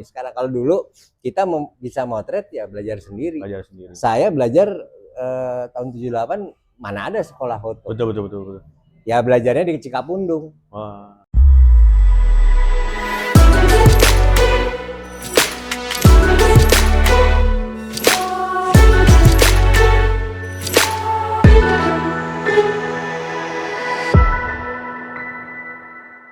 sekarang. Kalau dulu kita bisa motret ya belajar sendiri. Belajar sendiri. Saya belajar tahun 78 mana ada sekolah foto. Betul. Ya belajarnya di Cikapundung. Wah.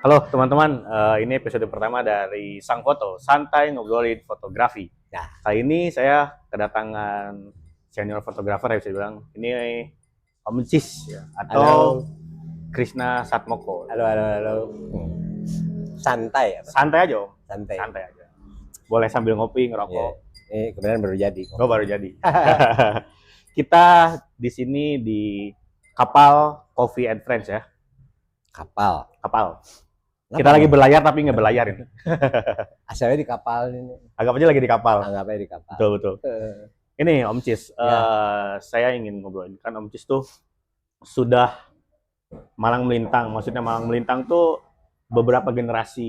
Halo teman-teman, ini episode pertama dari Sang Foto, santai ngobrolin fotografi. Ya. Kali ini saya kedatangan senior fotografer ya bisa bilang. Ini Om Cis ya, atau Krishna Satmoko. Halo. Santai ya? Santai aja Om. Santai aja. Boleh sambil ngopi, ngerokok. Ini kebetulan baru jadi. Oh, baru jadi. Kita di sini di kapal Coffee and Friends ya. Kapal. Kita lagi berlayar tapi nggak berlayar ini. Asalnya di kapal ini. Anggap aja lagi di kapal. Anggapnya di kapal. Betul. Ini Om Cis, saya ingin ngobrolin kan Om Cis tuh sudah malang melintang. Maksudnya malang melintang tuh beberapa generasi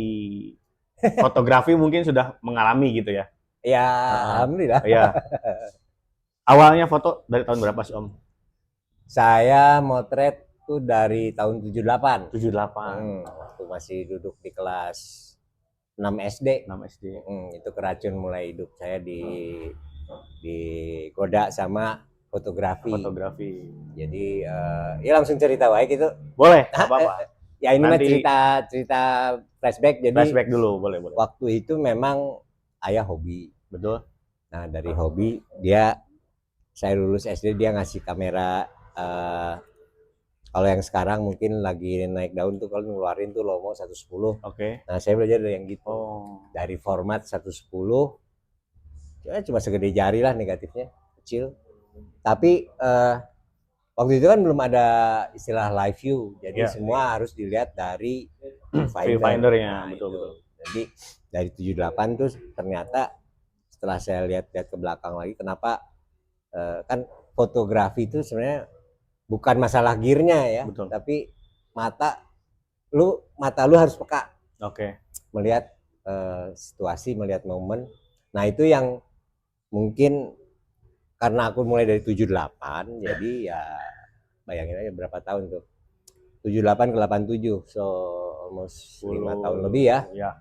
fotografi mungkin sudah mengalami gitu ya. Ya, alhamdulillah. Iya. Awalnya foto dari tahun berapa sih Om? Saya motret tuh dari tahun 78. 78. Waktu masih duduk di kelas 6 SD. 6 SD. Itu keracun mulai hidup saya digoda sama fotografi. Jadi ya langsung cerita baik itu. Boleh, apa-apa. Ya ini mah cerita flashback. Jadi flashback dulu, boleh. Waktu itu memang ayah hobi. Betul. Nah, dari hobi saya lulus SD dia ngasih kamera kalau yang sekarang mungkin lagi naik daun tuh kalau ngeluarin tuh Lomo 110. Oke. Nah, saya belajar dari yang gitu. Dari format 110. Cuma segede jari lah negatifnya, kecil. Tapi waktu itu kan belum ada istilah live view. Jadi semua harus dilihat dari viewfinder-nya. Betul. Jadi dari 78 tuh ternyata setelah saya lihat ke belakang lagi kenapa kan fotografi itu sebenarnya bukan masalah gearnya ya. Betul. Tapi mata lu harus peka. Oke. Melihat situasi, melihat momen. Nah, itu yang mungkin karena aku mulai dari 78 jadi ya bayangin aja berapa tahun tuh. 78 ke 87. So almost 5 tahun lebih ya. Iya.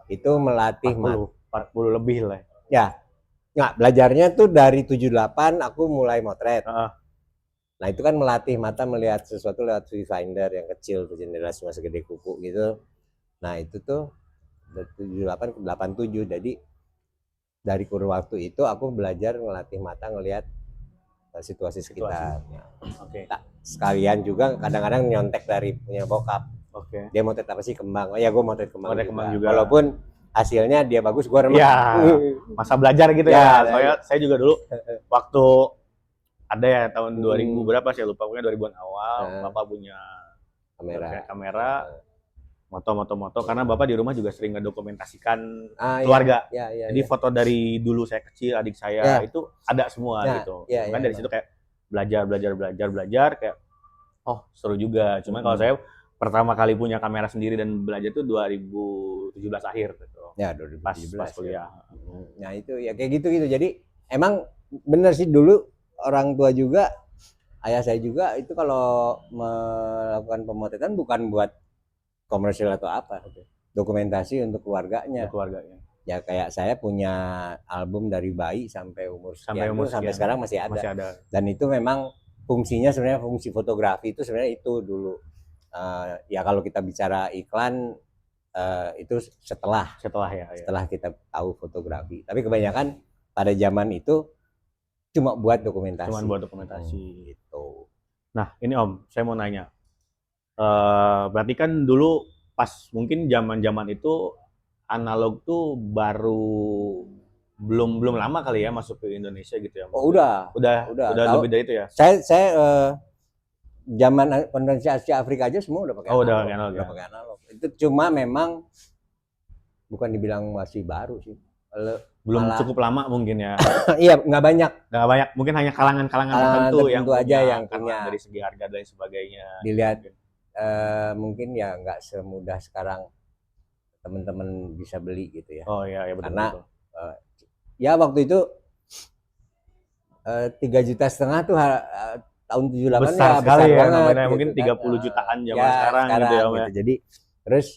Itu melatih 40 lebih lah. Ya. Nggak, belajarnya tuh dari 78 aku mulai motret. Nah, itu kan melatih mata melihat sesuatu lewat viewfinder yang kecil tuh, jendela cuma segede kuku gitu. Nah, itu tuh dari 78 ke 87. Jadi dari kurun waktu itu aku belajar melatih mata ngelihat situasi sekitar. Oke. Nah, sekalian juga kadang-kadang nyontek dari punya bokap. Oke. Dia motret apa sih? Kembang. Oh ya, gue motret kembang juga. Walaupun hasilnya dia bagus, gue remek. Iya. Masa belajar gitu ya. Soalnya saya juga dulu waktu ada ya tahun 2000 berapa saya lupa, pokoknya 2000-an awal Bapak punya kamera moto karena Bapak di rumah juga sering ngedokumentasikan keluarga. Jadi foto dari dulu saya kecil, adik saya itu ada semua gitu. Kan dari situ kayak belajar kayak oh seru juga. Cuman kalau saya pertama kali punya kamera sendiri dan belajar tuh 2017 akhir gitu. Ya, 2017 pas kuliah. Nah, itu ya kayak gitu. Jadi emang bener sih dulu orang tua juga, ayah saya juga itu kalau melakukan pemotretan bukan buat komersial atau apa, dokumentasi untuk keluarganya. Ya kayak saya punya album dari bayi sampai umur sekian, sampai sekarang masih ada. Dan itu memang fungsinya sebenarnya fungsi fotografi itu sebenarnya itu dulu. Ya kalau kita bicara iklan itu setelah kita tahu fotografi. Tapi kebanyakan pada zaman itu cuma buat dokumentasi. Gitu. Nah, ini Om, saya mau nanya. Berarti kan dulu pas mungkin zaman-zaman itu analog tuh belum lama kali ya masuk ke Indonesia gitu ya. Oh, udah lebih dari itu ya. Saya zaman konferensi Asia Afrika aja semua udah pakai analog. Udah pakai analog. Itu cuma memang bukan dibilang masih baru sih. Belum cukup lama mungkin ya. Iya, nggak banyak. Mungkin hanya kalangan tertentu yang aja yang punya. Dari segi harga dan sebagainya. Dilihat mungkin ya nggak semudah sekarang teman-teman bisa beli gitu ya. Oh iya betul. Karena ya waktu itu 3,5 juta tuh tahun 78 besar ya sekali besar ya, banget namanya gitu mungkin kan. 30 jutaan zaman Ya, sekarang gitu ya Om ya. gitu. Jadi terus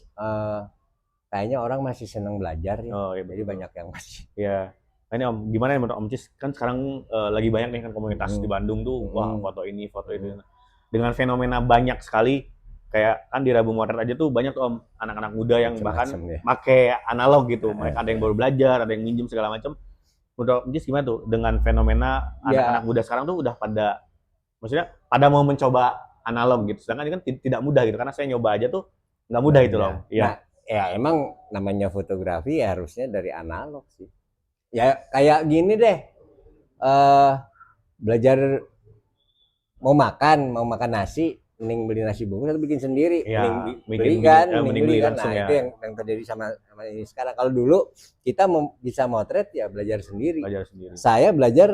kayaknya orang masih senang belajar ya. Oh, iya, Jadi betul. banyak yang masih. Ya. Nah, ini Om, gimana ya menurut Om Cis? Kan sekarang lagi banyak nih kan komunitas di Bandung tuh, wah foto ini, foto itu. Dengan fenomena banyak sekali, kayak kan di Rabu Motret aja tuh banyak tuh Om, anak-anak muda yang bahkan ya. pakai analog gitu. Mereka ada yang baru belajar, ada yang minjem segala macam. Menurut Om Cis gimana tuh dengan fenomena anak-anak muda sekarang tuh udah pada, maksudnya pada mau mencoba analog gitu. Sedangkan ini kan tidak mudah gitu, karena saya nyoba aja tuh nggak mudah itu loh. Iya. Nah, ya emang namanya fotografi ya harusnya dari analog sih. Ya kayak gini deh, belajar mau makan nasi, mending beli nasi bungkus atau bikin sendiri, Ya, mending beli kan. langsung Nah, ya. itu yang terjadi sama ini sekarang. Kalau dulu kita bisa motret ya belajar sendiri. Saya belajar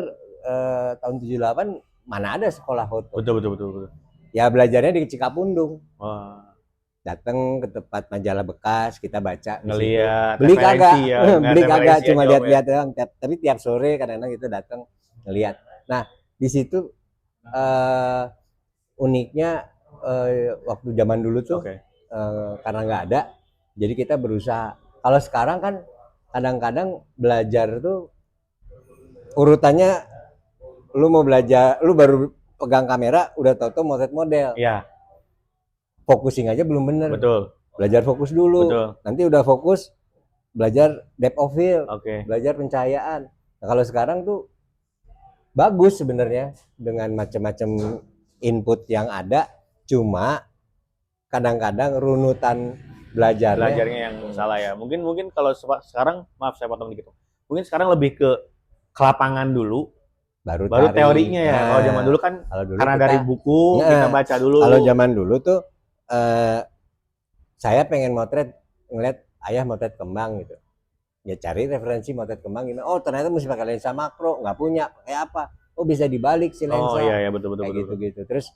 tahun 78 mana ada sekolah foto. Betul. Ya belajarnya di Cikapundung. Wah. Datang ke tempat majalah bekas, kita baca ngelihat, beli kagak ya, beli kagak cuma lihat-lihat doang, tapi tiap sore kadang-kadang itu datang ngelihat. Nah di situ uniknya waktu zaman dulu tuh karena nggak ada, jadi kita berusaha. Kalau sekarang kan kadang-kadang belajar tuh urutannya, lu mau belajar, lu baru pegang kamera udah tahu motret model. Iya. Focusing aja belum bener. Betul. Belajar fokus dulu. Betul. Nanti udah fokus belajar depth of field. Oke. Belajar pencahayaan. Nah, kalau sekarang tuh bagus sebenarnya dengan macam-macam input yang ada, cuma kadang-kadang runutan belajarnya yang salah ya. Mungkin kalau sekarang, maaf saya potong dikit. Mungkin sekarang lebih ke lapangan dulu, baru teorinya ya. Kalau zaman dulu kan karena dari buku kita baca dulu. Kalau zaman dulu tuh saya pengen motret, ngeliat ayah motret kembang gitu, ya cari referensi motret kembang gimana. Oh ternyata mesti pakai lensa makro, nggak punya, pakai apa? Oh bisa dibalik si lensa. Oh iya betul. Gitu. Terus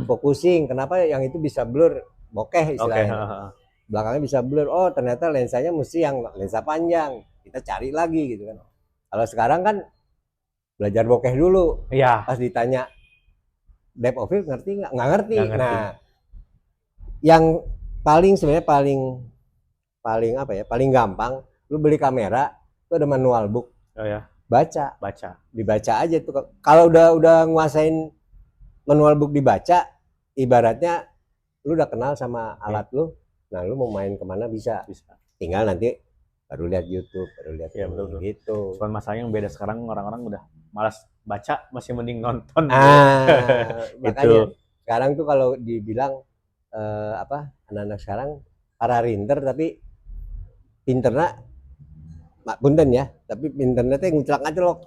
focusing, kenapa yang itu bisa blur, bokeh istilahnya. Belakangnya bisa blur. Oh ternyata lensanya mesti yang lensa panjang, kita cari lagi gitu kan. Kalau sekarang kan belajar bokeh dulu. Iya. Pas ditanya depth of field ngerti nggak? Nggak ngerti. Nah yang sebenarnya paling apa ya, paling gampang, lu beli kamera itu ada manual book. Oh ya. Dibaca aja tuh. Kalau udah nguasain manual book dibaca, ibaratnya lu udah kenal sama alat lu, nah lu mau main kemana bisa. Tinggal nanti baru lihat YouTube, baru lihat betul. Gitu. Cuman masalahnya yang beda sekarang, orang-orang udah malas baca, masih mending nonton. Makanya sekarang tuh kalau dibilang anak-anak sekarang para rinter tapi pinternya punten ya, tapi internetnya nguclak-ngaclok.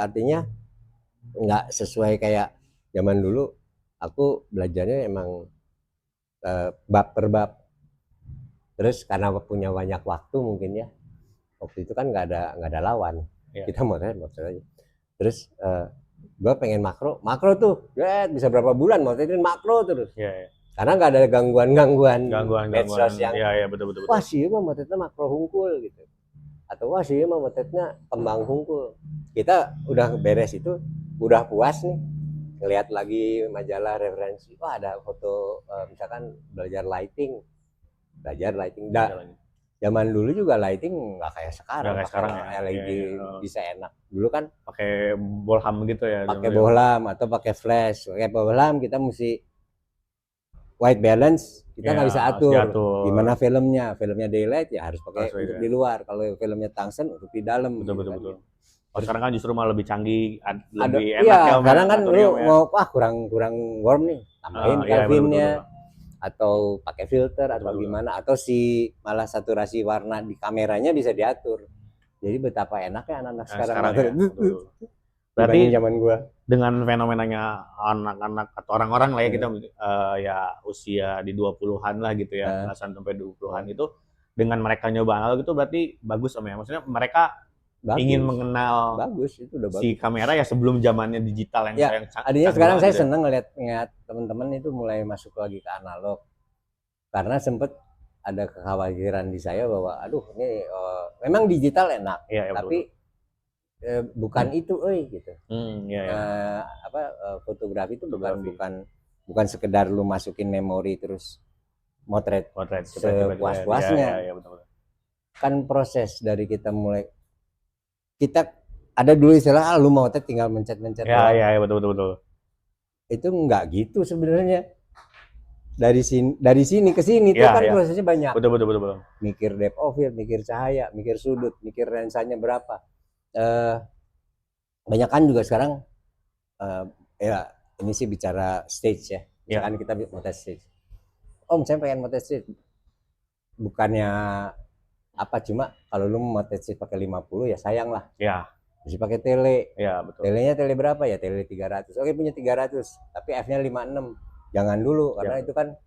Artinya nggak sesuai kayak zaman dulu. Aku belajarnya emang bab per bab. Terus karena punya banyak waktu mungkin ya, waktu itu kan nggak ada lawan, kita motret aja. Terus gue pengen makro tuh, bisa berapa bulan motretin makro terus. Karena nggak ada gangguan medsos yang betul. Wah sih mah motretnya makro hungkul gitu, atau wah sih mah motretnya kembang hungkul. Kita udah beres itu, udah puas nih, ngelihat lagi majalah referensi, wah ada foto misalkan belajar lighting. Zaman dulu juga lighting nggak kayak sekarang. Ya. LED bisa enak. Dulu kan pakai bohlam gitu ya. Pakai bohlam atau pakai flash. Pakai bohlam kita mesti white balance, kita nggak bisa atur. Gimana filmnya daylight ya harus pakai untuk di luar. Kalau filmnya tungsten untuk di dalam. Betul. Sekarang kan justru malah lebih canggih, lebih enak. Iya, sekarang kan lu mau kurang warm nih, tambahin Kelvinnya. Atau pakai filter atau gimana, atau malah saturasi warna di kameranya bisa diatur. Jadi betapa enaknya anak-anak sekarang ya. Berarti zaman gua dengan fenomenanya anak-anak atau orang-orang lah ya, kita ya usia di 20-an lah gitu ya, belasan sampai 20-an itu, dengan mereka nyoba analog itu berarti bagus Om ya. Maksudnya mereka ingin mengenal itu udah si kamera ya sebelum zamannya digital yang adanya sekarang saya seneng ngeliat teman-teman itu mulai masuk lagi ke analog, karena sempet ada kekhawatiran di saya bahwa aduh ini memang digital enak, Iya, tapi bukan itu gitu. Iya. Fotografi itu bukan sekedar lu masukin memori terus motret sepuas-puasnya. Iya, betul. Kan proses dari kita mulai, kita ada dulu istilah lu motret tinggal mencet-mencet doang. Iya, betul. Itu enggak gitu sebenarnya. Dari sini ke sini itu kan prosesnya banyak. Betul. Mikir depth of field, mikir cahaya, mikir sudut, mikir lensanya berapa. Banyak kan juga sekarang ya ini sih bicara stage ya. Misalkan kita motret stage. Saya pengen motret stage. Bukannya apa, cuma kalau lu motret stage pakai 50 ya sayang lah. Iya. Mesti pakai tele. Iya, betul. Telenya tele berapa ya? Tele 300. Oke, punya 300, tapi f-nya 56. Jangan dulu karena itu kan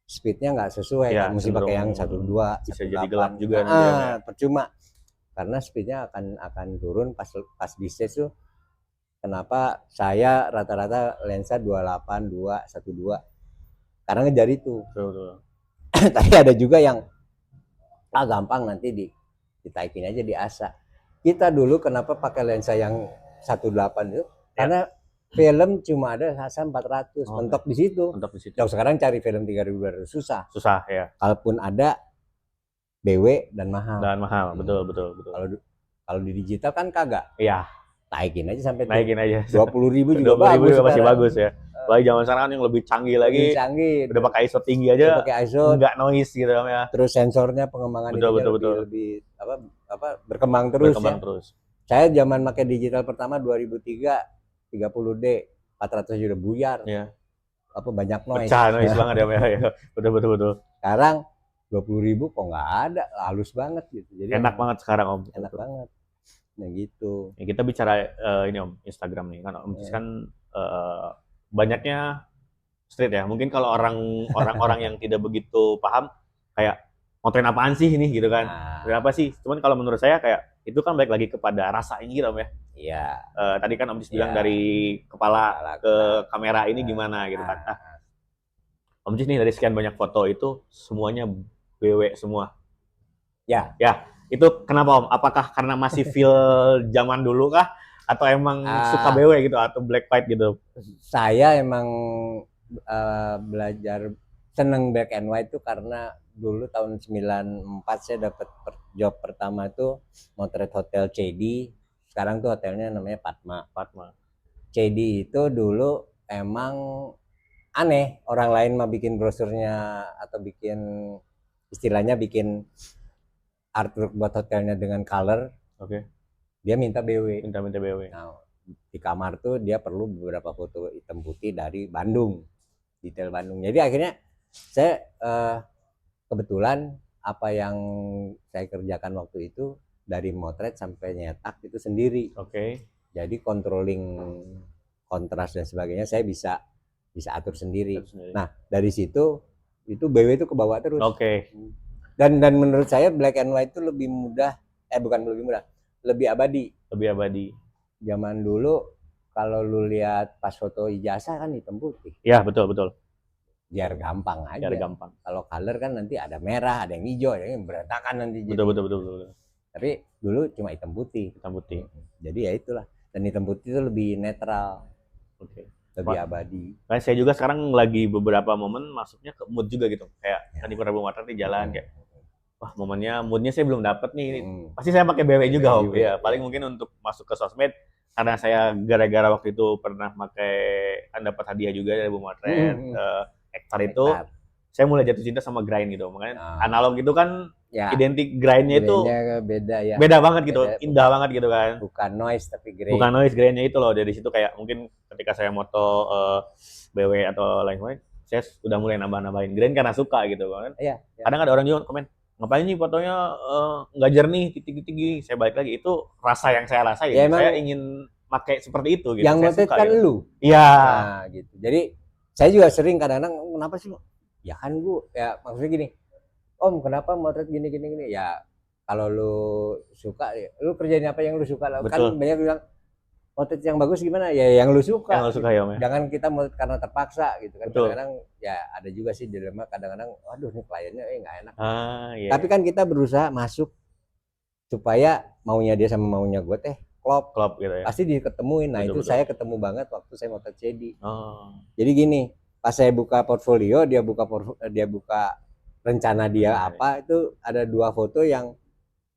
speednya nggak sesuai. Mesti pakai yang 12, bisa jadi gelap juga. Percuma. Karena speednya akan turun pas di stage tuh. Kenapa saya rata-rata lensa 28, 2, 12. Karena ngejar itu. Betul. Tapi ada juga yang gampang nanti ditaikin aja di asa. Kita dulu kenapa pakai lensa yang 18 itu? Karena film cuma ada asa 400, mentok di situ. Jauh sekarang cari film 3200 susah. Susah ya. Kalaupun ada BW dan mahal. Betul. Kalau di digital kan kagak. Iya. Naikin aja sampai 20.000 juga 20.000 masih bagus ya. Lagi zaman sekarang yang lebih canggih lagi. Udah pakai ISO tinggi aja. Enggak noise gitu ya. Terus sensornya pengembangan lebih berkembang terus. Saya zaman pakai digital pertama 2003 30D 400 udah buyar. Iya. Banyak noise. Pecah noise banget ya. Betul. Sekarang 20.000 kok nggak ada, halus banget gitu. Jadi enak banget sekarang Om. Enak banget. Nah gitu. Ya, kita bicara ini Om, Instagram nih kan Om kan banyaknya street ya. Mungkin kalau orang-orang yang tidak begitu paham kayak motoin apaan sih ini gitu kan. Berapa sih? Cuman kalau menurut saya kayak itu kan balik lagi kepada rasa ini gitu Om ya. Iya. Tadi kan Om bilang dari kepala ke kamera ini gimana gitu kan. Om Jis nih dari sekian banyak foto itu semuanya BW semua. Ya. Itu kenapa Om? Apakah karena masih feel zaman dulu kah? Atau emang suka BW gitu atau black white gitu? Saya emang belajar seneng black and white itu karena dulu tahun 94 saya dapat job pertama itu motret hotel CD. Sekarang tuh hotelnya namanya Padma. CD itu dulu emang aneh, orang lain mah bikin brosurnya atau bikin istilahnya bikin artwork buat hotelnya dengan color. Oke. Dia minta BW. Minta BW. Nah, di kamar tuh dia perlu beberapa foto hitam putih dari Bandung, detail Bandung. Jadi akhirnya saya kebetulan apa yang saya kerjakan waktu itu dari motret sampai nyetak itu sendiri. Oke. Jadi controlling kontras dan sebagainya saya bisa atur sendiri. Nah dari situ itu BW itu kebawa terus. Oke. Dan menurut saya black and white itu lebih mudah, lebih abadi. Zaman dulu kalau lu lihat pas foto ijazah kan hitam putih. Iya betul. Biar gampang aja. Kalau color kan nanti ada merah, ada yang hijau, ada yang berantakan nanti. Betul. Tapi dulu cuma hitam putih. Jadi ya itulah. Dan hitam putih itu lebih netral. Oke. Lebih abadi. Nah, saya juga sekarang lagi beberapa momen masuknya ke mood juga gitu. Kayak tadi pernah motret di jalan kayak wah moodnya saya belum dapat nih. Pasti saya pakai BW juga Om. Ya, paling mungkin untuk masuk ke sosmed karena saya gara-gara waktu itu pernah dapat hadiah juga dari Bu Motret Hektar itu. Saya mulai jatuh cinta sama grind gitu. Makanya analog itu kan identik grindnya itu beda ya. Beda banget gitu, indah banget gitu kan. Bukan noise tapi grind. Bukan noise, grindnya itu loh. Dari situ kayak mungkin ketika saya moto BW atau lain-lain, saya udah mulai nambah-nambahin grind karena suka gitu kan. Iya. Kadang ada orang juga komen, ngapain nih fotonya nggak jernih, titik-titik. Saya balik lagi, itu rasa yang saya rasain. Ya, saya ingin pakai seperti itu gitu. Yang motret kan gitu. Lu. Iya. Nah, gitu. Jadi saya juga sering kadang-kadang kenapa sih lu? Ya kan Bu, ya maksudnya gini. Om, kenapa motret gini? Ya kalau lu suka, lu kerjain apa yang lu suka lah. Kan banyak bilang motret yang bagus gimana ya, yang lu suka. Yang lu suka ya, Om, ya? Jangan kita motret karena terpaksa gitu kan. Betul. Kadang-kadang ya ada juga sih dilema, kadang-kadang waduh nih kliennya nggak enak. Iya. Tapi kan kita berusaha masuk supaya maunya dia sama maunya gue teh klop gitu ya. Pasti diketemuin. Nah, betul, itu saya ketemu banget waktu saya motret CD. Oh. Jadi gini, pas saya buka portfolio, dia buka rencana dia apa, itu ada 2 foto yang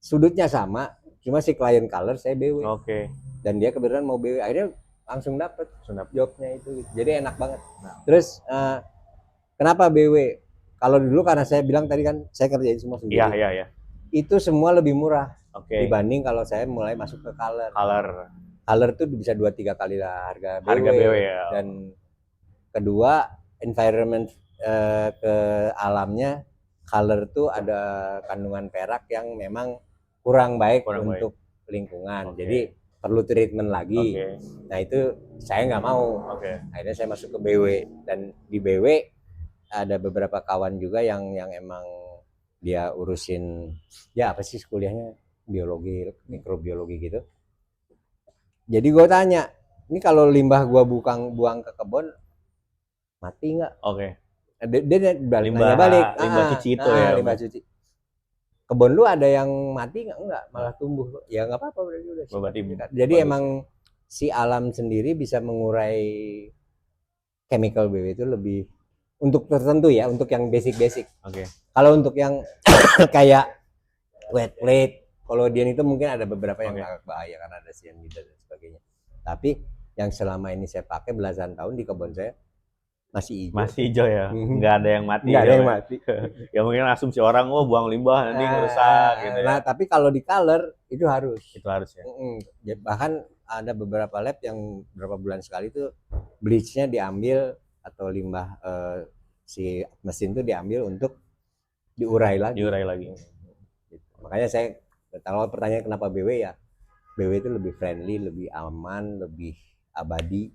sudutnya sama, cuma si klien color saya BW. Oke. Dan dia kebetulan mau BW, akhirnya langsung dapet jobnya itu. Jadi enak banget. Terus kenapa BW? Kalau dulu karena saya bilang tadi kan saya kerjain semua sendiri. Iya. Itu semua lebih murah dibanding kalau saya mulai masuk ke color. Color tuh bisa 2-3 kali lah harga BW. Harga BW ya. Dan kedua, environment ke alamnya, color tuh ada kandungan perak yang memang kurang baik untuk lingkungan. Jadi perlu treatment lagi. Nah, itu saya nggak mau. Akhirnya saya masuk ke BW, dan di BW ada beberapa kawan juga yang emang dia urusin ya apa sih kuliahnya, biologi, mikrobiologi gitu. Jadi gue tanya, ini kalau limbah gue buang ke kebun mati nggak? Dia balik. Limbah cuci itu ya. Limbah cuci. Kebun lu ada yang mati nggak? Enggak, malah tumbuh. Ya nggak apa-apa, berarti udah. Jadi emang si alam sendiri bisa mengurai chemical BW itu lebih untuk tertentu ya, untuk yang basic. Kalau untuk yang kayak wet plate, collodion itu mungkin ada beberapa yang agak bahaya karena ada cyanida dan sebagainya. Tapi yang selama ini saya pakai belasan tahun di kebun saya masih hijau ya, nggak ada yang mati. Ya mungkin asumsi orang, buang limbah nanti ngerusak gitu ya. Nah, tapi kalau di color itu harus ya. Bahkan ada beberapa lab yang berapa bulan sekali tuh bleachnya diambil atau limbah si mesin tuh diambil untuk diurai lagi. Makanya saya, kalau pertanyaan kenapa BW ya, BW itu lebih friendly, lebih aman, lebih abadi.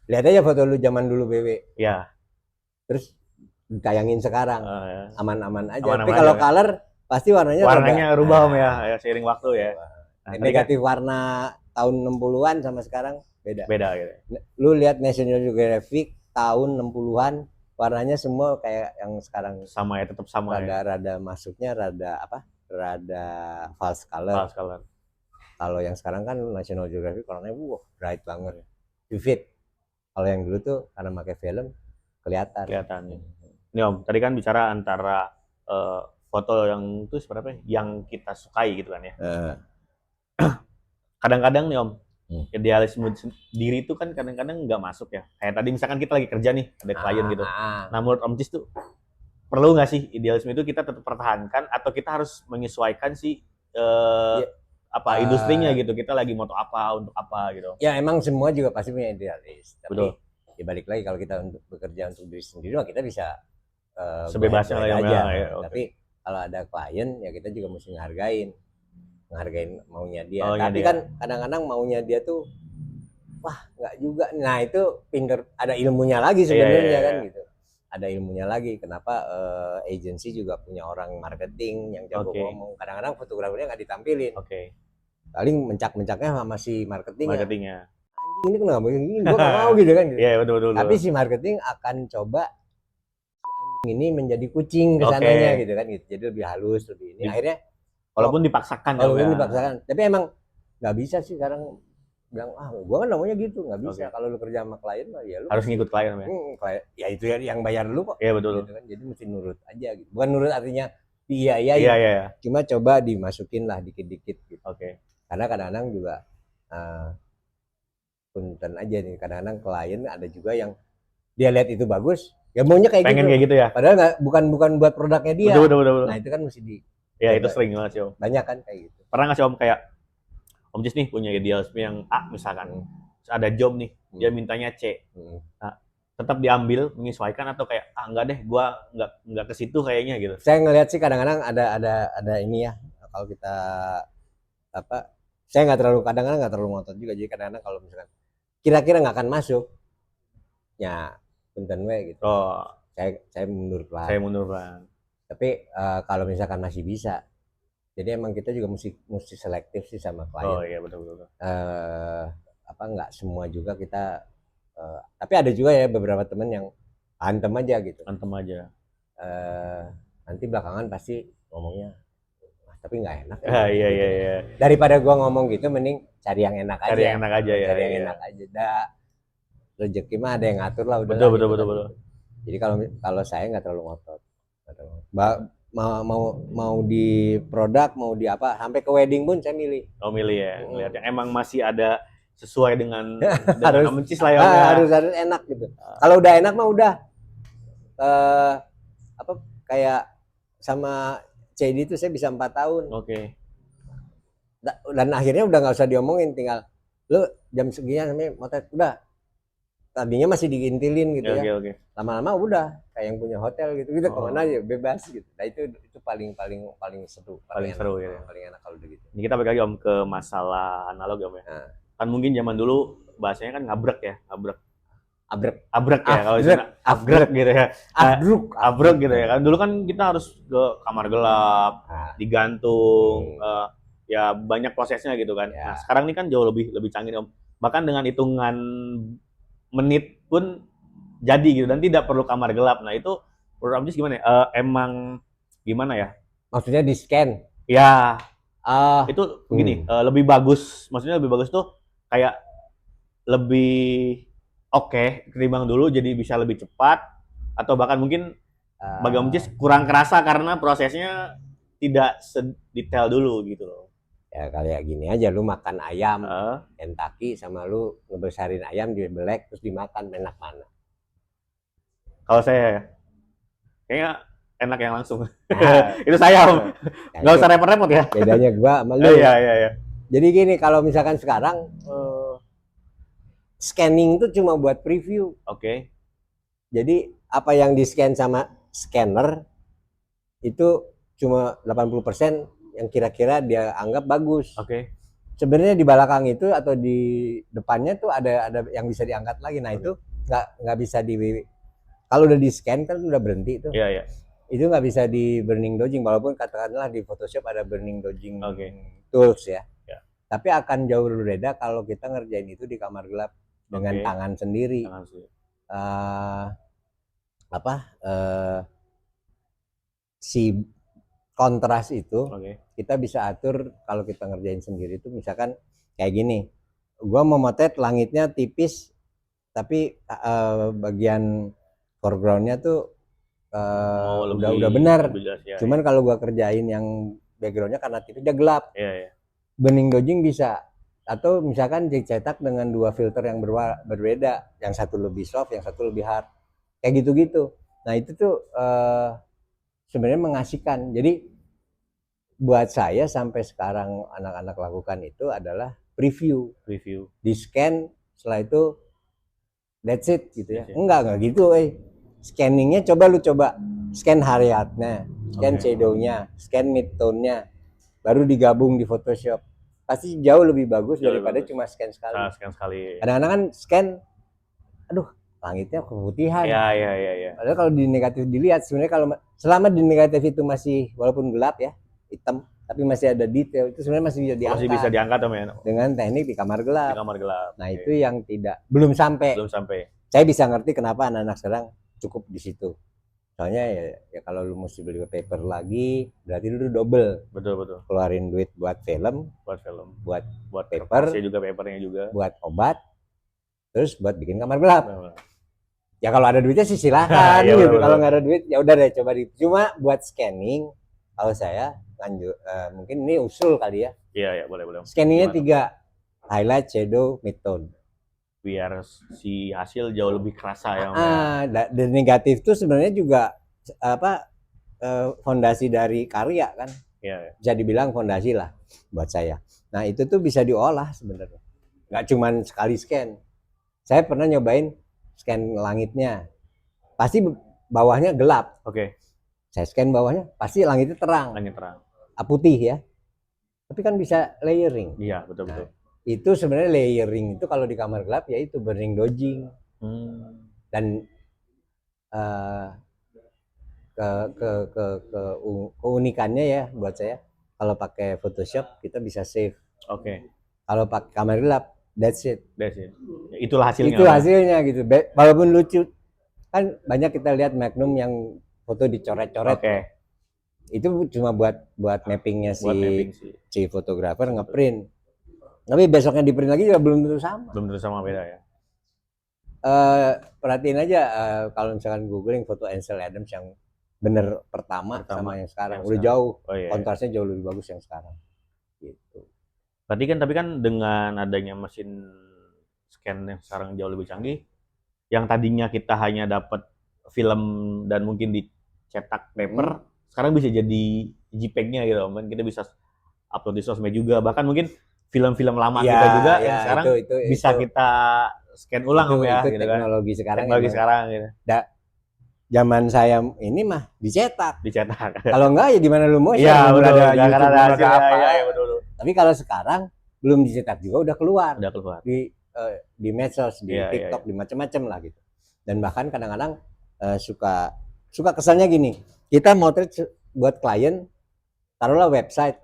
Lihat aja foto lu zaman dulu BW. Ya. Terus ditayangin sekarang, aman-aman aja. Tapi kalau color pasti warnanya rubah Om ya, seiring waktu ya. Negatif warna tahun 60-an sama sekarang beda gitu. Lu lihat National Geographic tahun 60-an, warnanya semua kayak yang sekarang sama ya, tetap sama. Rada masuknya rada false color. Kalau yang sekarang kan National Geographic warnanya bright banget, vivid. Kalau yang dulu tuh karena pakai film kelihatan. Ini Om, tadi kan bicara antara foto yang itu seperti apa yang kita sukai gitu kan ya. Kadang-kadang nih Om, idealisme diri itu kan kadang-kadang nggak masuk ya. Kayak tadi misalkan kita lagi kerja nih, ada klien gitu. Nah, menurut Om Cis tuh perlu nggak sih idealisme itu kita tetap pertahankan, atau kita harus menyesuaikan sih industrinya gitu, kita lagi moto apa, untuk apa gitu. Ya emang semua juga pasti punya idealis, tapi ya balik lagi kalau kita untuk bekerja untuk diri sendiri, kita bisa sebebasnya lah aja. Tapi kalau ada klien ya kita juga mesti ngehargain maunya dia. Tapi kan kadang-kadang maunya dia tuh nggak juga. Nah, itu pinter, ada ilmunya lagi sebenarnya kan gitu. Ada ilmunya lagi. Kenapa agency juga punya orang marketing yang jago ngomong. Kadang-kadang fotografernya nggak ditampilin. Paling mencak-mencaknya sama si marketingnya. Anjing, ini kenapa ini? Gue nggak mau gitu kan. Gitu. Betul. Tapi si marketing akan coba si anjing ini menjadi kucing kesananya gitu kan. Gitu. Jadi lebih halus, lebih ini. Akhirnya walaupun dipaksakan. Tapi emang nggak bisa sih sekarang bilang gue kan namanya gitu, nggak bisa. Kalau lu kerja sama klien ya lu harus ngikut klien ya itu yang bayar lu kok. Iya betul. Gitu kan. Jadi mesti nurut aja gitu. Bukan nurut artinya iya. Cuma coba dimasukin lah dikit-dikit gitu. Karena kadang-kadang juga punten aja nih, kadang-kadang klien ada juga yang dia lihat itu bagus, ya maunya pengen kayak gitu ya. Padahal bukan buat produknya dia. Betul. Nah, itu kan mesti itu sering banget sih Om. Banyak kan kayak gitu. Pernah nggak sih Om kayak Om Cis nih punya idealisme yang A misalkan, ada job nih, dia mintanya C. Nah, tetap diambil, menyesuaikan, atau kayak enggak deh, gua enggak ke situ kayaknya gitu. Saya ngelihat sih kadang-kadang ada ini ya, kalau kita saya kadang-kadang nggak terlalu ngotot juga. Jadi kadang-kadang kalau misalkan kira-kira nggak akan masuk, ya punten we gitu. Saya mundur pelan. Tapi kalau misalkan masih bisa, jadi emang kita juga mesti selektif sih sama klien. Iya betul. nggak semua juga kita tapi ada juga ya beberapa temen yang antem aja gitu. Antem aja. Nanti belakangan pasti ngomongnya tapi nggak enak ya. Iya gitu. iya iya. Daripada gua ngomong gitu mending cari yang enak aja. Cari yang enak aja ya. Cari yang enak aja. Rezeki mah ada yang ngatur lah udah. Betul lah, betul gitu betul kan. betul. Jadi kalau saya nggak terlalu ngotot. Mau di produk mau di apa sampai ke wedding pun saya milih. Oh milih ya, ngeliat yang emang masih ada sesuai dengan harus Amencis lah ya. harus enak gitu. Kalau udah enak mah udah apa kayak sama CD itu saya bisa 4 tahun. Oke. Dan akhirnya udah nggak usah diomongin, tinggal lu jam segini sampai motret udah. Tadinya masih diintilin gitu ya. Oke. Lama-lama udah kayak yang punya hotel gitu. Kita kemana aja bebas gitu. Nah itu paling seru. Paling seru ya. Paling enak kalau udah gitu. Ini kita balik lagi Om ke masalah analog ya Om ya. Nah. Kan mungkin zaman dulu bahasanya kan ngabrek ya, abrek ya kalau di sana abrek gitu ya. Abrek gitu ya kan. Dulu kan kita harus ke kamar gelap, digantung, ya banyak prosesnya gitu kan. Ya. Nah, sekarang ini kan jauh lebih canggih Om. Bahkan dengan hitungan menit pun jadi gitu dan tidak perlu kamar gelap. Nah, itu menurut Amjis gimana ya? Emang gimana ya? Maksudnya di scan. Ya. Itu begini, lebih bagus. Maksudnya lebih bagus tuh kayak lebih oke ketimbang dulu jadi bisa lebih cepat atau bahkan mungkin bagi Om Cis kurang kerasa karena prosesnya tidak sedetail dulu gitu loh. Ya kayak gini aja, lu makan ayam Kentucky sama lu ngebesarin ayam dibelek terus dimakan, enak mana? Kalau saya kayaknya enak yang langsung. Itu saya Om. Nggak usah repot-repot ya. Bedanya gua sama lu. Iya. Jadi gini, kalau misalkan sekarang scanning itu cuma buat preview. Oke. Jadi apa yang di scan sama scanner itu cuma 80% yang kira-kira dia anggap bagus. Oke. Sebenarnya di belakang itu atau di depannya tuh ada yang bisa diangkat lagi. Nah, itu nggak bisa kalau udah di scan kan udah berhenti itu. Iya. Itu nggak bisa di burning dodging, walaupun katakanlah di Photoshop ada burning dodging tools ya. Tapi akan jauh berbeda kalau kita ngerjain itu di kamar gelap dengan tangan sendiri. Si kontras itu kita bisa atur kalau kita ngerjain sendiri itu misalkan kayak gini. Gua mau motret langitnya tipis tapi bagian foregroundnya tuh udah benar. Cuman kalau gua kerjain yang backgroundnya karena tipis dia gelap. Burning dodging bisa, atau misalkan dicetak dengan dua filter yang berbeda, yang satu lebih soft, yang satu lebih hard, kayak gitu-gitu. Nah itu tuh sebenarnya mengasihkan. Jadi buat saya sampai sekarang anak-anak lakukan itu adalah preview. Di scan, setelah itu that's it gitu ya. Enggak gitu. Scanningnya coba scan highlightnya, scan shadownya, scan midtone-nya, baru digabung di Photoshop. Pasti jauh lebih bagus daripada cuma scan sekali. Kadang-kadang kan scan, aduh langitnya keputihan. Iya. Padahal kalau di negatif dilihat sebenarnya kalau selama di negatif itu masih walaupun gelap ya, hitam, tapi masih ada detail, itu sebenarnya masih bisa diangkat dengan teknik di kamar gelap. Nah, itu yang belum sampai. Saya bisa ngerti kenapa anak-anak sekarang cukup di situ. Soalnya ya kalau lu mesti beli paper lagi, berarti lu double. Betul. Keluarin duit buat film, buat paper, papernya juga, buat obat, terus buat bikin kamar gelap. Ya kalau ada duitnya sih silakan gitu. Kalau nggak ada duit ya udah deh coba cuma buat scanning. Kalau saya lanjut mungkin ini usul kali ya. Iya boleh. Scanningnya 3, highlight, shadow, midtone. Biar si hasil jauh lebih kerasa ya. Dan negatif tuh sebenarnya juga fondasi dari karya kan. Iya. Bisa dibilang fondasi lah buat saya. Nah itu tuh bisa diolah sebenarnya. Nggak cuma sekali scan. Saya pernah nyobain scan langitnya, pasti bawahnya gelap. Saya scan bawahnya, pasti langitnya terang. Putih ya. Tapi kan bisa layering. Iya betul. Itu sebenarnya layering itu kalau di kamar gelap ya itu burning dodging. Dan keunikannya ya buat saya kalau pakai Photoshop kita bisa save. Kalau pakai kamar gelap that's it. Itulah hasilnya. Itu hasilnya gitu. Walaupun lucu, kan banyak kita lihat Magnum yang foto dicoret-coret. Itu cuma buat mappingnya si fotografer ngeprint. Tapi besoknya di print lagi juga belum tentu sama. Belum tentu sama, beda ya. Perhatiin aja kalau misalkan googling foto Ansel Adams yang bener pertama sama yang sekarang udah jauh. Kontrasnya jauh lebih bagus yang sekarang. Gitu. Tapi kan dengan adanya mesin scan yang sekarang jauh lebih canggih, yang tadinya kita hanya dapat film dan mungkin dicetak paper, sekarang bisa jadi JPEG-nya gitu. Mungkin kita bisa upload di sosmed juga, bahkan mungkin film-film lama kita juga yang sekarang bisa kita scan ulang itu gitu teknologi kan. Sekarang teknologi sekarang gitu. Zaman saya ini mah dicetak. Dicetak. Kalau enggak ya gimana lu mau? Iya, udah ada YouTube, ada apa? Ya, betul. Tapi kalau sekarang belum dicetak juga udah keluar. Di medsos, di TikTok, di macam-macam lah gitu. Dan bahkan kadang-kadang suka kesannya gini. Kita motret buat klien, taruhlah website.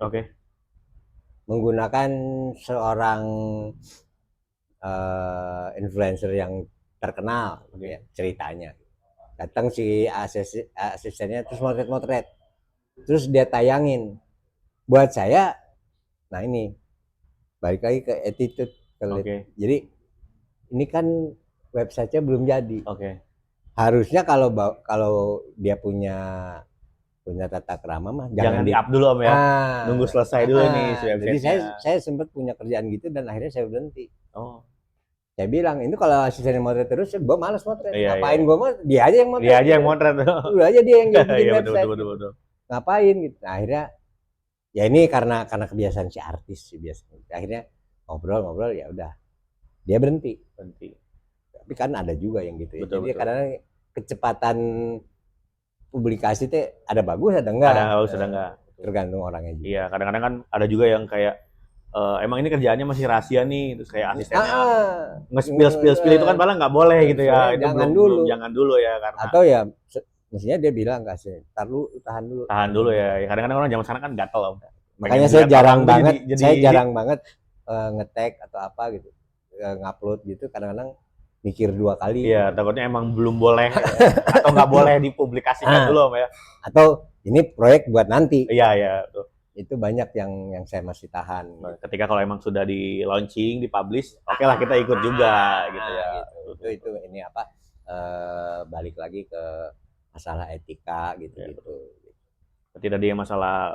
Menggunakan seorang influencer yang terkenal, ceritanya. Datang si asistennya terus motret, terus dia tayangin. Buat saya, nah ini balik lagi ke attitude. Jadi ini kan websitenya belum jadi. Harusnya kalau dia punya tata krama mah jangan di-up dulu Om ya. Nunggu selesai dulu nih si websitenya. Jadi saya sempat punya kerjaan gitu dan akhirnya saya berhenti. Saya bilang ini kalau asistennya motret terus, gue malas motret. Ngapain gue motret? Dia aja yang motret. Dia aja yang motret. Udah aja dia yang bikin website. Betul. Ngapain gitu. Nah, akhirnya ya ini karena kebiasaan si artis sih biasanya. Akhirnya ngobrol ya udah. Dia berhenti. Tapi kan ada juga yang gitu ya. Jadi karena kecepatan publikasi teh ada bagus ada enggak? Ada bagus ada enggak. Tergantung orangnya juga. Iya, kadang-kadang kan ada juga yang kayak emang ini kerjaannya masih rahasia nih, terus kayak asistennya nge-spill itu kan malah nggak boleh gitu ya. Itu jangan dulu ya karena atau ya mestinya dia bilang nggak sih, tahan dulu ya. Kadang-kadang orang zaman sekarang kan gatel Om. Makanya saya jarang banget nge-tag atau apa gitu, ngupload gitu, kadang-kadang mikir 2 kali. Iya, takutnya emang belum boleh atau nggak boleh dipublikasikan dulu Om ya. Atau ini proyek buat nanti. Iya, betul. Itu banyak yang saya masih tahan. Ketika kalau emang sudah di launching, di publish, oke lah kita ikut juga gitu ya. Itu ini apa? Balik lagi ke masalah etika gitu. Berarti tadi yang masalah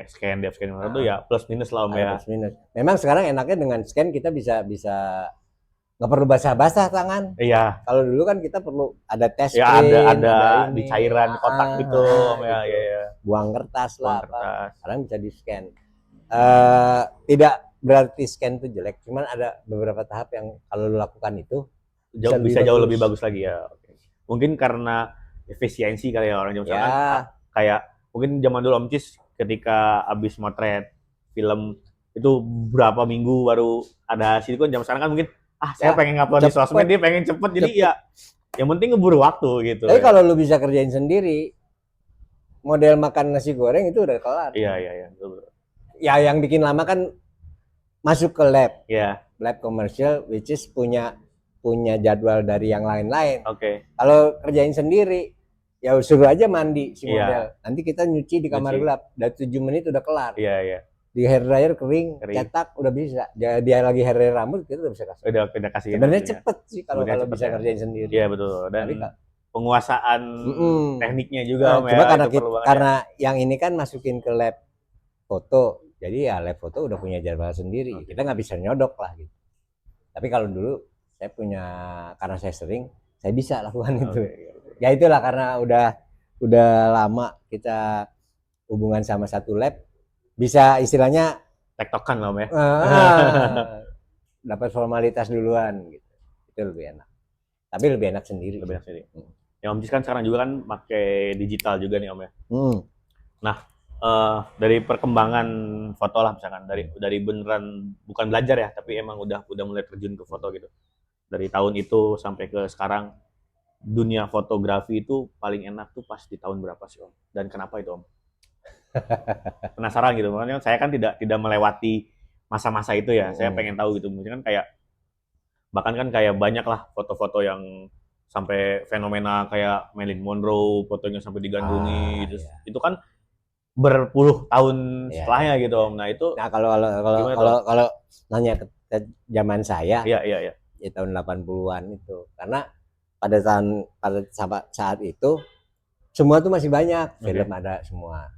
scan itu ya plus minus lah Om ya. Plus minus. Memang sekarang enaknya dengan scan kita bisa nggak perlu basah-basah tangan. Iya. Kalau dulu kan kita perlu ada tes ya, ada di cairan kotak gitu Om ya. Buang kertas lah. Sekarang bisa di scan. Tidak berarti scan itu jelek, cuman ada beberapa tahap yang kalau lu lakukan itu bisa jauh lebih bagus lagi ya. Mungkin karena efisiensi kali ya orang zaman sekarang. Kayak mungkin zaman dulu Om Cis ketika abis motret film itu berapa minggu baru ada hasil, kan zaman sekarang kan mungkin saya pengen ngupload di sosmed, dia pengen cepet. Jadi ya yang penting ngeburu waktu gitu. Tapi kalau lu bisa kerjain sendiri, model makan nasi goreng itu udah kelar. Iya. Ya yang bikin lama kan masuk ke lab. Iya. Lab komersial which is punya jadwal dari yang lain-lain. Kalau kerjain sendiri ya suruh aja mandi si model. Nanti kita nyuci di kamar gelap. Dari 7 menit udah kelar. Iya. Di hair dryer kering, cetak udah bisa. Dia lagi hair dryer rambut kita udah bisa kasih. Udah kasih. Sebenarnya cepet sih kalau bisa kerjain sendiri. Iya betul. Dan penguasaan tekniknya juga cuma karena yang ini kan masukin ke lab foto, jadi ya lab foto udah punya jadwal sendiri. Kita nggak bisa nyodok lah gitu. Tapi kalau dulu saya karena saya sering, saya bisa lakukan itu. Ya itulah karena udah lama kita hubungan sama satu lab, bisa istilahnya tektokan lah Om ya. Dapat formalitas duluan gitu. Itu lebih enak. Tapi lebih enak sendiri. Ya Om Cis kan sekarang juga kan pakai digital juga nih Om ya. Nah, dari perkembangan foto lah misalkan dari beneran bukan belajar ya, tapi emang udah mulai terjun ke foto gitu. Dari tahun itu sampai ke sekarang, dunia fotografi itu paling enak tuh pas di tahun berapa sih Om? Dan kenapa itu Om? Penasaran gitu, makanya saya kan tidak melewati masa-masa itu ya. Saya pengen tahu gitu. Mungkin kan kayak bahkan kan kayak banyak lah foto-foto yang sampai fenomena kayak Marilyn Monroe, fotonya sampai digandrungi gitu. Iya. Itu kan berpuluh tahun setelahnya gitu Om. Nah itu nah kalau nanya ke zaman saya iya ya tahun 80-an itu, karena pada saat itu semua tuh masih banyak film ada semua,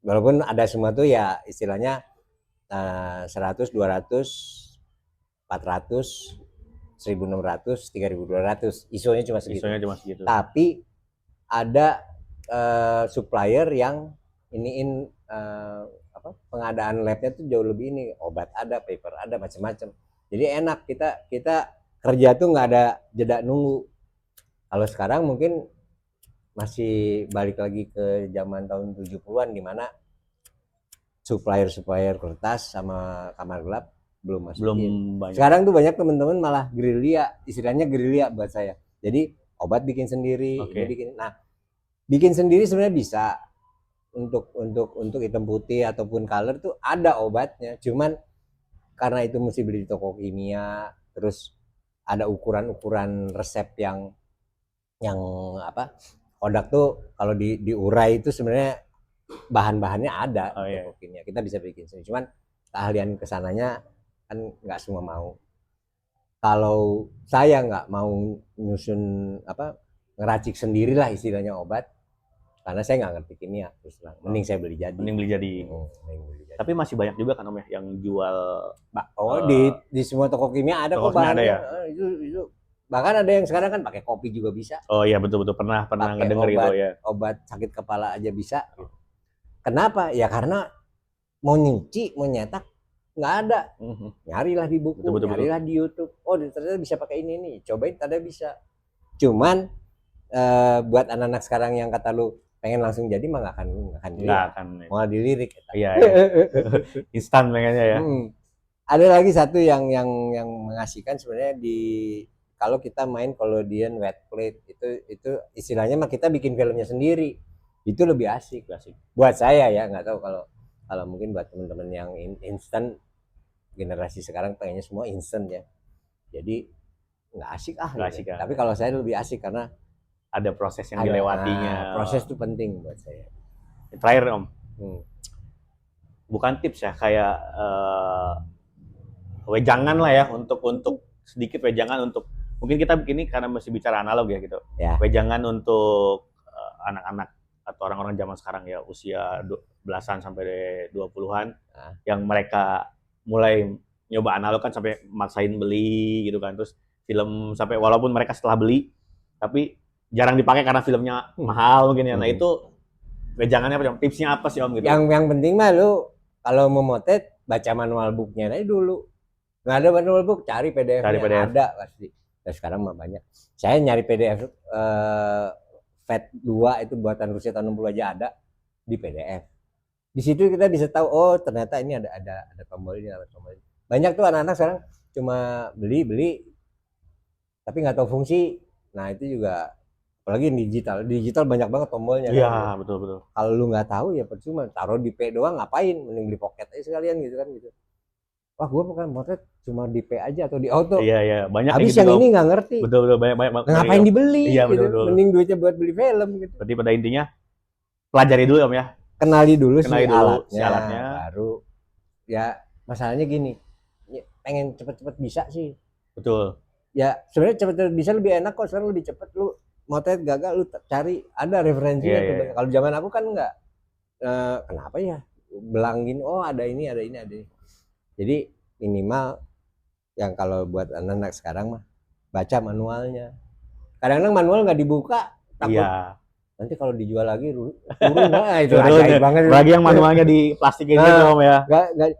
walaupun ada semua tuh ya istilahnya 100, 200, 400, 1.600, 3.200, isunya cuma segitu. Tapi ada supplier yang iniin pengadaan labnya tuh jauh lebih ini, obat ada, paper ada, macam-macam. Jadi enak kita kerja tuh nggak ada jeda nunggu. Kalau sekarang mungkin masih balik lagi ke zaman tahun 70-an di mana supplier kertas sama kamar gelap belum banyak. Sekarang tuh banyak teman-teman malah gerilya, istilahnya gerilya buat saya. Jadi obat bikin sendiri, bikin sendiri sebenarnya bisa untuk hitam putih ataupun color tuh ada obatnya. Cuman karena itu mesti beli di toko kimia, terus ada ukuran resep yang kodak tuh kalau diurai itu sebenarnya bahan-bahannya ada di toko kimia. Kita bisa bikin sendiri. Cuman keahlian kesananya kan nggak semua mau. Kalau saya nggak mau nyusun ngeracik sendirilah istilahnya obat, karena saya nggak ngerti kimia, terus mending saya beli jadi. Tapi masih banyak juga kan Om ya yang jual. Di semua toko kimia ada kok bahannya. Ya? Itu bahkan ada yang sekarang kan pakai kopi juga bisa. Oh iya betul pernah ngedenger itu ya. Obat sakit kepala aja bisa. Kenapa? Ya karena mau nyuci, mau nyetak nggak ada. Nyarilah di buku, nyarilah di YouTube. Oh ternyata bisa pakai ini nih, cobain ternyata bisa. Cuman buat anak-anak sekarang yang kata lu pengen langsung jadi mah nggak akan mau dilirik. Iya. Instan pengennya ya. Ada lagi satu yang mengasihkan sebenarnya kalau kita main Collodion wet plate itu istilahnya mah kita bikin filmnya sendiri, itu lebih asik buat saya ya. Nggak tahu kalau mungkin buat teman-teman yang instan, generasi sekarang pengennya semua instan ya, jadi nggak asik gitu. Tapi kalau saya lebih asik karena ada proses yang dilewatinya. Proses itu penting buat saya. Terakhir Om, bukan tips ya, kayak wejangan lah ya, untuk sedikit wejangan untuk mungkin kita begini karena masih bicara analog ya gitu. Wejangan untuk anak-anak atau orang-orang zaman sekarang ya, usia belasan sampai 20-an yang mereka mulai nyoba analog kan sampai maksain beli gitu kan, terus film sampai walaupun mereka setelah beli tapi jarang dipakai karena filmnya mahal mungkin ya. Nah itu wejangannya apa, tipsnya apa sih Om gitu? Yang penting mah lu kalau mau motret baca manual booknya aja dulu. Nggak ada manual book, cari PDF-nya. Ada pasti. Dan sekarang mah banyak. Saya nyari PDF FAT 2 itu buatan Rusia tahun 60 aja ada di PDF. Di situ kita bisa tahu, oh ternyata ini ada tombol ini, ada tombol ini. Banyak tuh anak-anak sekarang cuma beli tapi nggak tahu fungsi. Nah itu juga, apalagi digital banyak banget tombolnya. Iya kan? Betul. Kalau lu nggak tahu ya percuma, taruh di P doang ngapain, mending beli pocket aja sekalian gitu kan gitu. Wah gue bukan motret cuma di P aja atau di auto. Iya banyak. Habis yang ini nggak ngerti. Betul banyak. Ngapain dibeli? Iya gitu. betul. Mending duitnya buat beli film gitu. Berarti pada intinya pelajari dulu Om ya. Kenali dulu si alatnya. Baru ya masalahnya gini, pengen cepet-cepet bisa sih. Betul. Ya sebenarnya cepet-cepet bisa lebih enak kok, sekarang lebih cepet. Lu motret gagal lu cari ada referensinya. Kalau zaman aku kan enggak. Kenapa ya belangin, oh ada ini. Jadi minimal yang kalau buat anak-anak sekarang mah baca manualnya. Kadang-kadang manual nggak dibuka, takut nanti kalau dijual lagi turun. Nah, itu ajaib banget. Bagi yang manualnya di plastik ini Om ya. Nggak,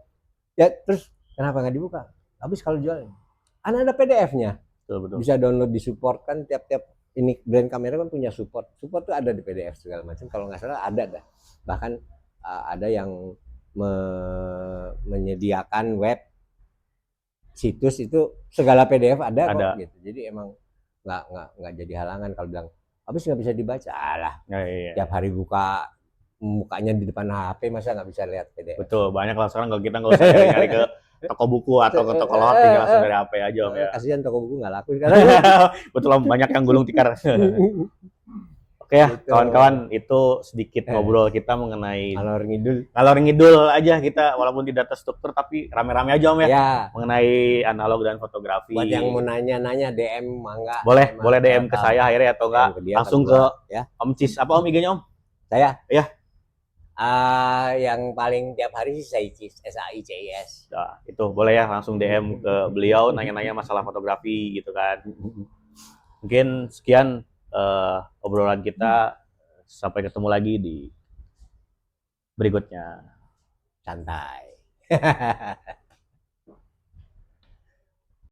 ya terus kenapa nggak dibuka? Habis kalau jual, ada PDF-nya. Betul. Bisa download, disupport kan tiap ini brand kamera kan punya support tuh ada di PDF segala macam. Kalau nggak salah ada dah. Bahkan ada yang menyediakan web situs itu segala PDF ada kok gitu. Jadi emang nggak jadi halangan kalau bilang habis nggak bisa dibaca. Tiap hari mukanya di depan HP masa nggak bisa lihat PDF. Betul, banyak lah sekarang kalau kita nggak usah nyari ke toko buku atau ke toko lot tinggal langsung dari HP aja Om ya. Kasihan toko buku nggak laku sekarang. Betul Om, banyak yang gulung tikar. Oke ya, Gitu. kawan-kawan, itu sedikit ngobrol kita mengenai Ngalor ngidul aja kita, walaupun tidak terstruktur tapi rame-rame aja Om ya, ya. mengenai analog dan fotografi. Buat yang mau nanya-nanya DM mangga. Boleh DM ke saya akhirnya atau enggak langsung ke ya. Om Cis. Apa Om IG-nya Om? Saya. Ya. Yang paling tiap hari sih Saicis, SAICIS. Nah, itu boleh ya langsung DM ke beliau nanya-nanya masalah fotografi gitu kan. Mungkin sekian obrolan kita, sampai ketemu lagi di berikutnya. Santai.